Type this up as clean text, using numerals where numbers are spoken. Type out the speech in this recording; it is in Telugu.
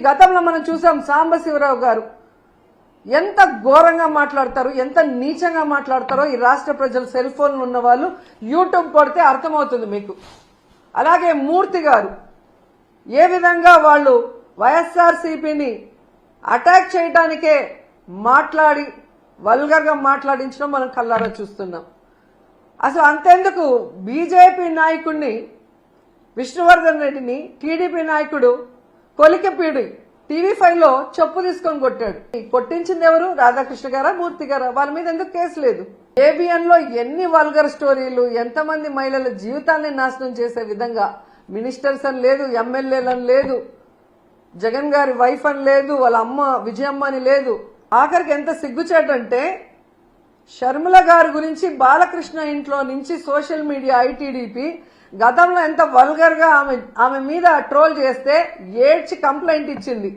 గతంలో మనం చూసాం సాంబశివరావు గారు ఎంత ఘోరంగా మాట్లాడతారు, ఎంత నీచంగా మాట్లాడతారో ఈ రాష్ట్ర ప్రజలు సెల్ ఫోన్లు ఉన్న వాళ్ళు యూట్యూబ్ కొడితే అర్థమవుతుంది మీకు. అలాగే మూర్తి గారు ఏ విధంగా వాళ్ళు వైఎస్ఆర్సీపీని అటాక్ చేయడానికే మాట్లాడి వల్గర్గా మాట్లాడించడం మనం కళ్ళారా చూస్తున్నాం. అసలు అంతెందుకు బీజేపీ నాయకుడిని విష్ణువర్ధన్ రెడ్డిని టీడీపీ నాయకుడు కొలికపీడి TV5లో చెప్పు తీసుకొని కొట్టాడు. కొట్టించింది ఎవరు? రాధాకృష్ణ గారా, మూర్తి గారా? వాళ్ళ మీద ఎందుకు కేసు లేదు? ABN లో ఎన్ని వల్గర్ స్టోరీలు, ఎంతమంది మహిళల జీవితాన్ని నాశనం చేసే విధంగా మినిస్టర్స్ అని లేదు, ఎమ్మెల్యేలని లేదు, జగన్ గారి వైఫ్ అని లేదు, వాళ్ళ అమ్మ విజయమ్మ అని లేదు. ఆఖరికి ఎంత సిగ్గుచేటంటే షర్మిల గారి గురించి బాలకృష్ణ ఇంట్లో నుంచి సోషల్ మీడియా ITDP గతంలో ఎంత వల్గర్ గా ఆమె మీద ట్రోల్ చేస్తే ఏడ్చి కంప్లైంట్ ఇచ్చింది.